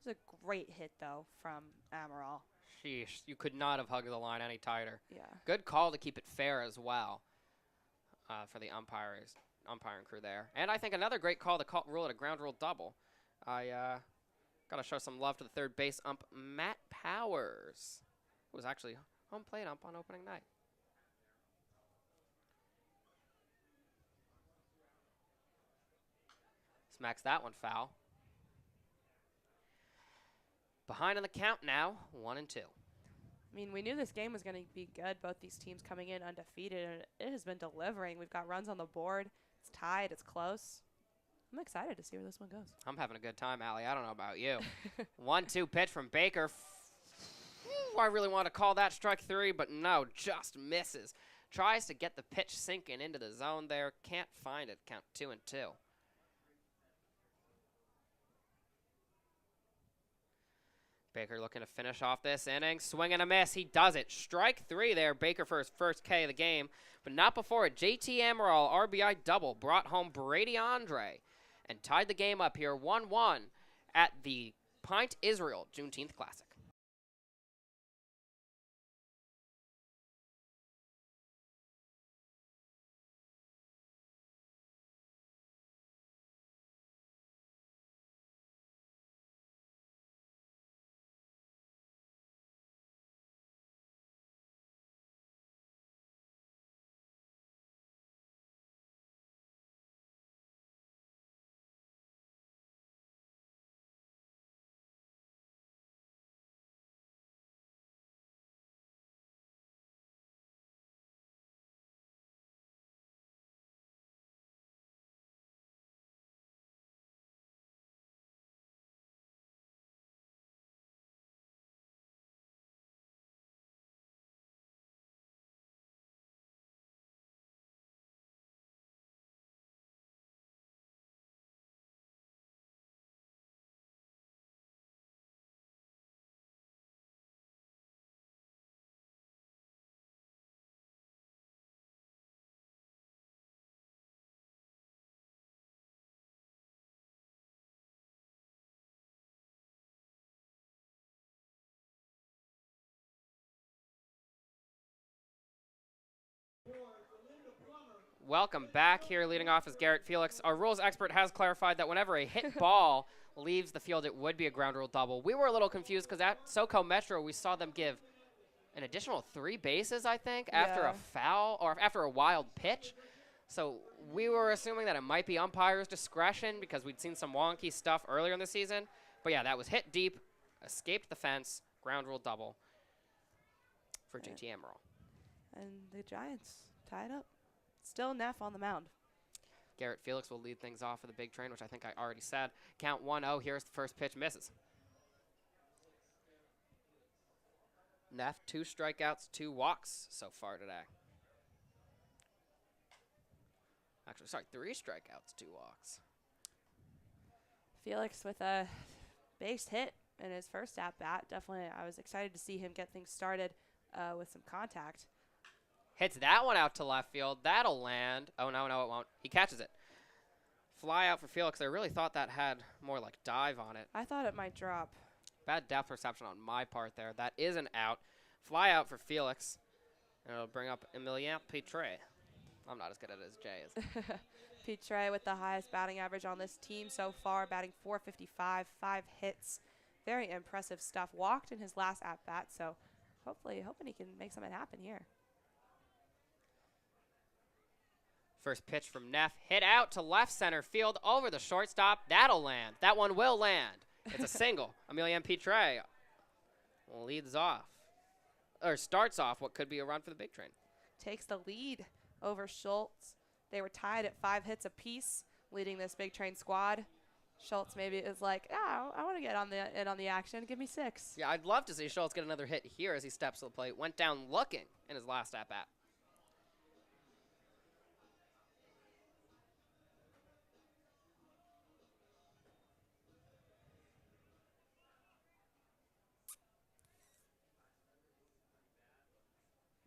It was a great hit, though, from Amaral. Sheesh, you could not have hugged the line any tighter. Yeah. Good call to keep it fair as well for the umpiring crew there. And I think another great call to rule it a ground rule double. I got to show some love to the third base ump, Matt Powers, who was actually home plate ump on opening night. Smacks that one foul. Behind on the count now, 1-2. I mean, we knew this game was going to be good. Both these teams coming in undefeated, and it has been delivering. We've got runs on the board. It's tied. It's close. I'm excited to see where this one goes. I'm having a good time, Allie. I don't know about you. 1-2 pitch from Baker. I really want to call that strike 3, but no, just misses. Tries to get the pitch sinking into the zone there. Can't find it. Count 2-2. Baker looking to finish off this inning. Swing and a miss. He does it. Strike 3 there. Baker for his first K of the game. But not before it. JT Amaral, RBI double, brought home Brady Andre and tied the game up here 1-1 at the Pint Israel Juneteenth Classic. welcome back. Here leading off is Garrett Felix. Our rules expert has clarified that whenever a hit ball leaves the field, it would be a ground rule double. We were a little confused because at SoCo Metro, we saw them give an additional 3 bases, I think, after Yeah. a foul or after a wild pitch. So we were assuming that it might be umpire's discretion because we'd seen some wonky stuff earlier in the season. But yeah, that was hit deep, escaped the fence, ground rule double for JT Emerald. And the Giants tied up. Still Neff on the mound. Garrett Felix will lead things off for the big train, which I think I already said. Count 1-0. Here's the first pitch. Misses. Neff, 2 strikeouts, 2 walks so far today. Actually, sorry, 3 strikeouts, 2 walks. Felix with a base hit in his first at-bat. Definitely, I was excited to see him get things started with some contact. Hits that one out to left field. That'll land. Oh, no, it won't. He catches it. Fly out for Felix. I really thought that had more like dive on it. I thought it might drop. Bad depth perception on my part there. That is an out. Fly out for Felix. And it'll bring up Emilien Pitre. I'm not as good at it as Jay is. Pitre with the highest batting average on this team so far, batting .455, 5 hits. Very impressive stuff. Walked in his last at-bat, so hoping he can make something happen here. First pitch from Neff. Hit out to left center field over the shortstop. That'll land. That one will land. It's a single. Emilien Pitre leads off, or starts off what could be a run for the big train. Takes the lead over Schultz. They were tied at 5 hits apiece, leading this big train squad. Schultz maybe is like, yeah, I want to get in on the action. Give me 6. Yeah, I'd love to see Schultz get another hit here as he steps to the plate. Went down looking in his last at-bat.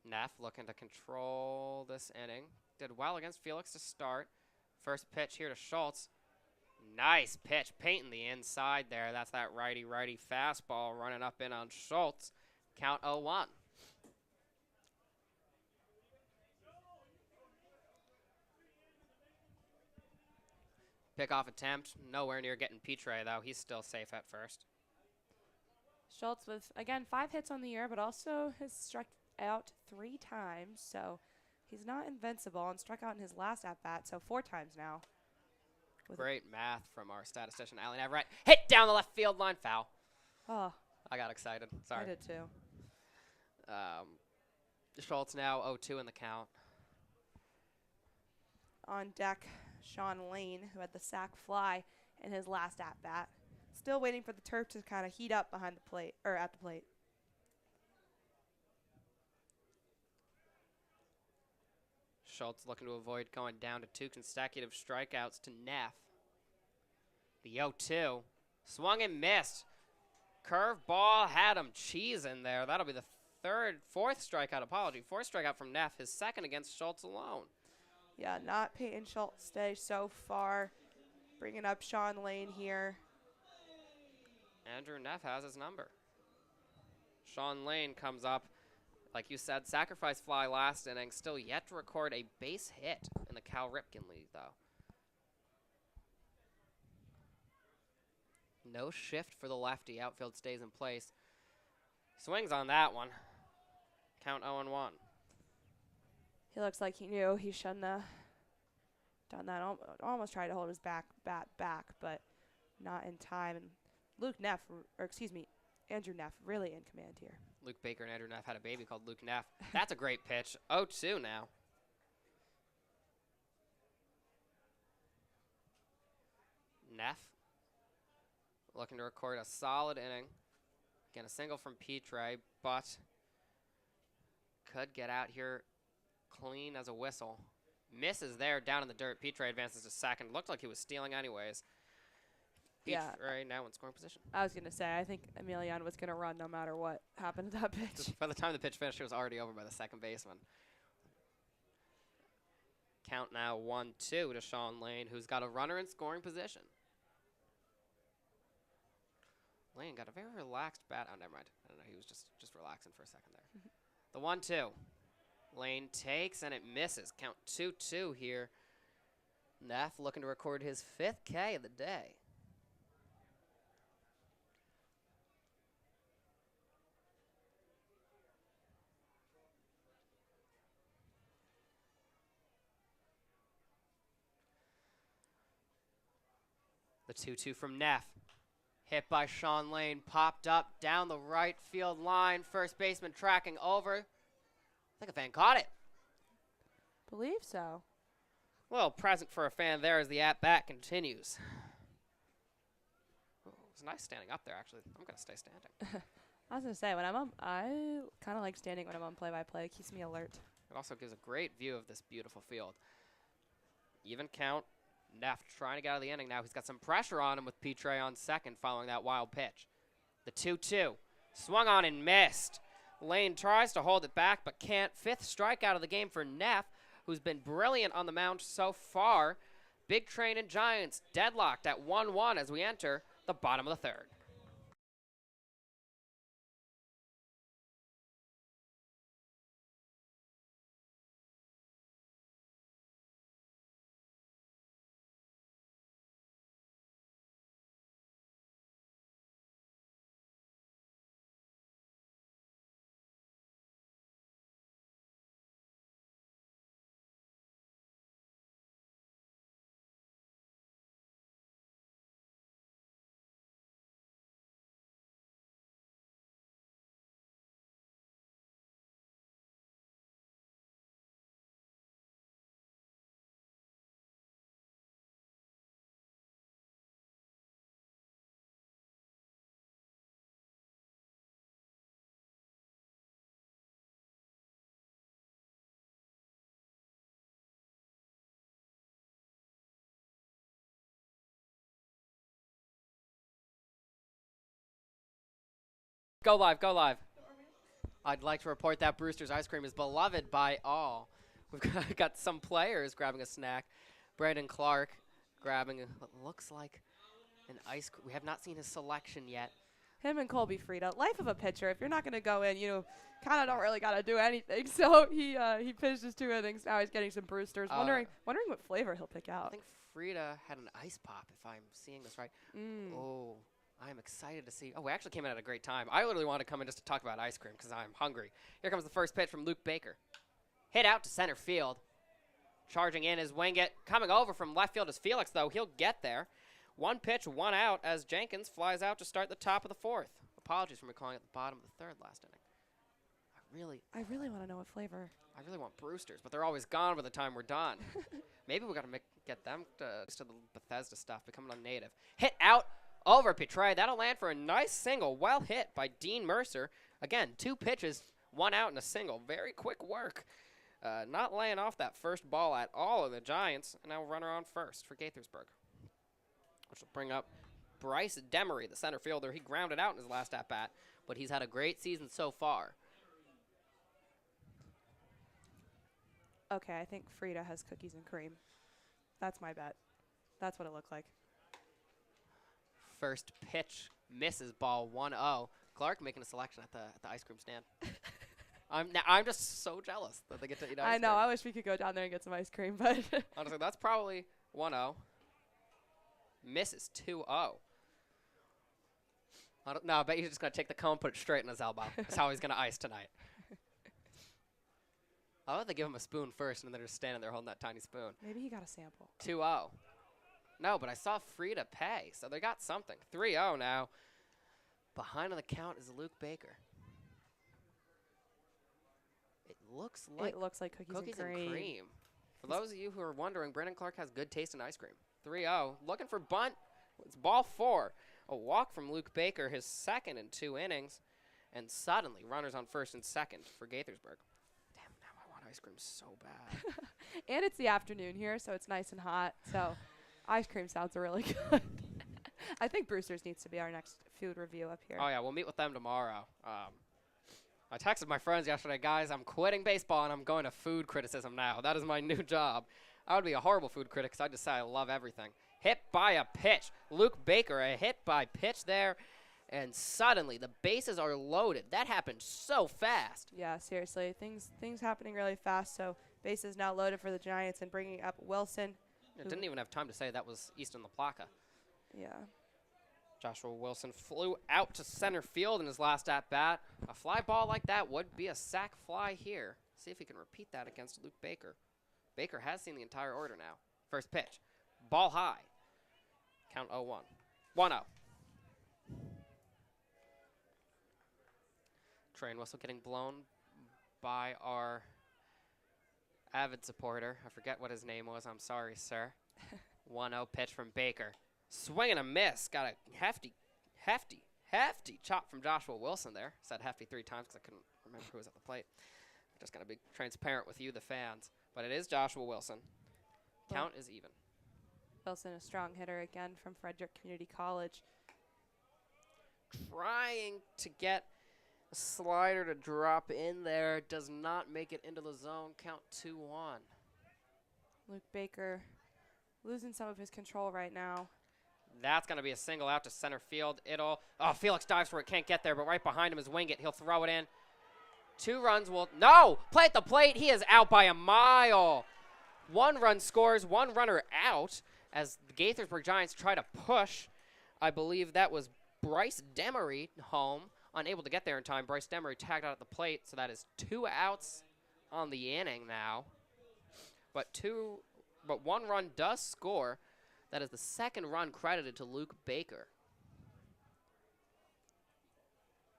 Neff looking to control this inning. Did well against Felix to start. First pitch here to Schultz. Nice pitch, painting the inside there. That's that righty-righty fastball running up in on Schultz. Count 0-1. Pickoff attempt, nowhere near getting Pitre though. He's still safe at first. Schultz with, again, 5 hits on the year, but also has struck out 3 times, so he's not invincible, and struck out in his last at-bat, so 4 times now. Great math from our statistician, Allie Navarrete. Hit down the left field line, foul. Oh, I got excited, sorry. I did too. Schultz now 0-2 in the count. On deck, Sean Lane, who had the sac fly in his last at-bat. Still waiting for the turf to kind of heat up behind the plate, or at the plate. Schultz looking to avoid going down to 2 consecutive strikeouts to Neff. The 0-2. Swung and missed. Curveball had him cheesing there. That'll be the fourth strikeout, fourth strikeout from Neff, his second against Schultz alone. Yeah, not Peyton Schultz day so far. Bringing up Sean Lane here. Andrew Neff has his number. Sean Lane comes up. Like you said, sacrifice fly last inning. Still yet to record a base hit in the Cal Ripken League, though. No shift for the lefty. Outfield stays in place. Swings on that one. Count 0-1. He looks like he knew he shouldn't have done that. Almost tried to hold his bat back, but not in time. And Andrew Neff really in command here. Luke Baker and Andrew Neff had a baby called Luke Neff. That's a great pitch. 0-2 now. Neff looking to record a solid inning. Again, a single from Pitre, but could get out here clean as a whistle. Misses there down in the dirt. Pitre advances to second. Looked like he was stealing anyways. Yeah. Pitre now in scoring position. I was going to say, I think Emilien was going to run no matter what happened to that pitch. By the time the pitch finished, it was already over by the second baseman. Count now 1-2 to Sean Lane, who's got a runner in scoring position. Lane got a very relaxed bat. Oh, never mind. I don't know. He was just relaxing for a second there. The 1-2. Lane takes, and it misses. Count 2-2 here. Neff looking to record his 5th K of the day. The 2-2 from Neff. Hit by Sean Lane, popped up down the right field line. First baseman tracking over. I think a fan caught it. Believe so. Well, present for a fan there as the at-bat continues. Oh, it was nice standing up there, actually. I'm going to stay standing. I was going to say, when I'm on, I kind of like standing when I'm on play-by-play. It keeps me alert. It also gives a great view of this beautiful field. Even count. Neff trying to get out of the inning now. He's got some pressure on him with Petre on second following that wild pitch. The 2-2. Swung on and missed. Lane tries to hold it back but can't. 5th strikeout of the game for Neff, who's been brilliant on the mound so far. Big Train and Giants deadlocked at 1-1 as we enter the bottom of the 3rd. Go live, go live. I'd like to report that Brewster's Ice Cream is beloved by all. We've got some players grabbing a snack. Brandon Clark grabbing what looks like an ice cream. We have not seen his selection yet. Him and Colby Frida, life of a pitcher. If you're not going to go in, you kind of don't really got to do anything. So he pitched his 2 innings. Now he's getting some Brewsters. Wondering what flavor he'll pick out. I think Frida had an ice pop, if I'm seeing this right. Oh, I'm excited to see. Oh, we actually came in at a great time. I literally wanted to come in just to talk about ice cream because I'm hungry. Here comes the first pitch from Luke Baker. Hit out to center field. Charging in is Wingett. Coming over from left field is Felix, though. He'll get there. 1 pitch, 1 out as Jenkins flies out to start the top of the 4th. Apologies for me calling it the bottom of the 3rd last inning. I really want to know what flavor. I really want Brewsters, but they're always gone by the time we're done. Maybe we got to get them to the Bethesda stuff, becoming a native. Hit out over Petre. That'll land for a nice single. Well hit by Dean Mercer. Again, 2 pitches, 1 out and a single. Very quick work. Not laying off that first ball at all of the Giants. And now runner on first for Gaithersburg, which will bring up Bryce Demery, the center fielder. He grounded out in his last at-bat, but he's had a great season so far. Okay, I think Frida has cookies and cream. That's my bet. That's what it looked like. First pitch misses, ball 1-0. Clark making a selection at the ice cream stand. I'm just so jealous that they get to eat ice cream. I know. I wish we could go down there and get some ice cream, but honestly, that's probably 1-0. Misses 2-0. No, I bet he's just going to take the cone and put it straight in his elbow. That's how he's going to ice tonight. I love they give him a spoon first, and then they're just standing there holding that tiny spoon. Maybe he got a sample. 2-0. No, but I saw Frida pay, so they got something. 3-0 now. Behind on the count is Luke Baker. It looks like cookies and cream. For those of you who are wondering, Brandon Clark has good taste in ice cream. 3-0. Looking for bunt. It's ball 4. A walk from Luke Baker, his 2nd in 2 innings. And suddenly, runners on first and second for Gaithersburg. Damn, now I want ice cream so bad. And it's the afternoon here, so it's nice and hot. So ice cream sounds really good. I think Brewster's needs to be our next food review up here. Oh, yeah, we'll meet with them tomorrow. I texted my friends yesterday, guys, I'm quitting baseball and I'm going to food criticism now. That is my new job. I would be a horrible food critic because I just say I love everything. Hit by a pitch. Luke Baker, a hit by pitch there. and suddenly the bases are loaded. That happened so fast. Yeah, seriously, things happening really fast. So bases now loaded for the Giants and bringing up Wilson. I didn't even have time to say that was Easton LaPlaca. Yeah. Joshua Wilson flew out to center field in his last at-bat. A fly ball like that would be a sac fly here. See if he can repeat that against Luke Baker. Baker has seen the entire order now. First pitch. Ball high. Count 0-1. 1-0. Train whistle getting blown by our avid supporter. I forget what his name was. I'm sorry, sir. 1-0 pitch from Baker. Swing and a miss. Got a hefty chop from Joshua Wilson there. Said hefty 3 times because I couldn't remember who was at the plate. Just got to be transparent with you, the fans. But it is Joshua Wilson. Count is even. Wilson, a strong hitter again from Frederick Community College. Trying to get a slider to drop in there. Does not make it into the zone. Count 2-1. Luke Baker losing some of his control right now. That's going to be a single out to center field. Oh, Felix dives for it. Can't get there, but right behind him is Wingett. He'll throw it in. 2 runs will. No! Play at the plate. He is out by a mile. 1 run scores, 1 runner out as the Gaithersburg Giants try to push. I believe that was Bryce Demery home. Unable to get there in time. Bryce Demery tagged out at the plate, so that is 2 outs on the inning now. But 1 run does score. That is the 2nd run credited to Luke Baker.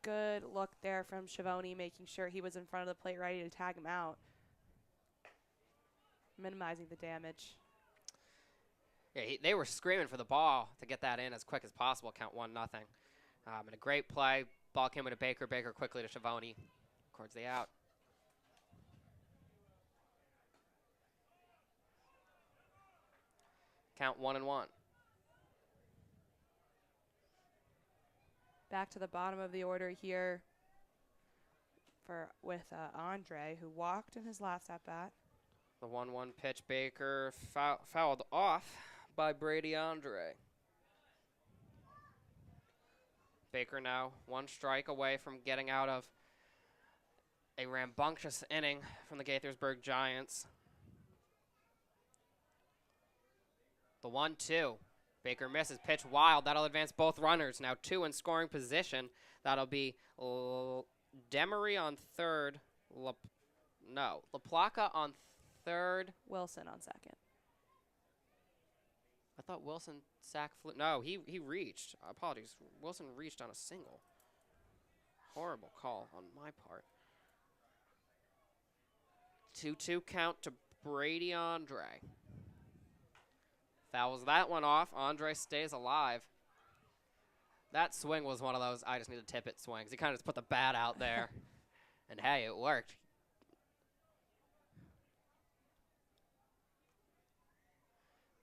Good look there from Schiavone, making sure he was in front of the plate ready to tag him out. Minimizing the damage. Yeah, they were screaming for the ball to get that in as quick as possible. Count 1-0. And a great play. Ball came into Baker. Baker quickly to Schiavone. Records the out. Count 1-1. Back to the bottom of the order here with Andre, who walked in his last at-bat. The 1-1 pitch. Baker fouled off by Brady Andre. Baker now 1 strike away from getting out of a rambunctious inning from the Gaithersburg Giants. The 1-2. Baker misses. Pitch wild. That'll advance both runners. Now 2 in scoring position. That'll be Demery on third. LaPlaca on third. Wilson on second. I thought Wilson flew. No, he reached. Apologies. Wilson reached on a single. Horrible call on my part. 2-2 count to Brady Andre. Fouls that one off. Andre stays alive. That swing was one of those I just need to tip it swings. He kind of just put the bat out there. And hey, it worked.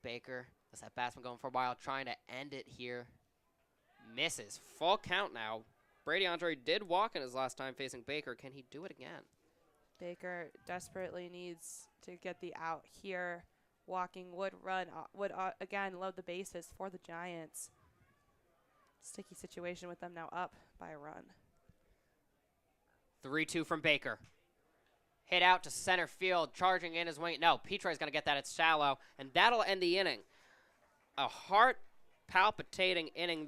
Baker, that bat's been going for a while, trying to end it here. Misses. Full count now. Brady Andre did walk in his last time facing Baker. Can he do it again? Baker desperately needs to get the out here. Walking would again load the bases for the Giants. Sticky situation with them now up by a run. 3-2 from Baker. Hit out to center field, charging in his wing. No, Petroy's going to get that. It's shallow, and that'll end the inning. A heart-palpitating inning there.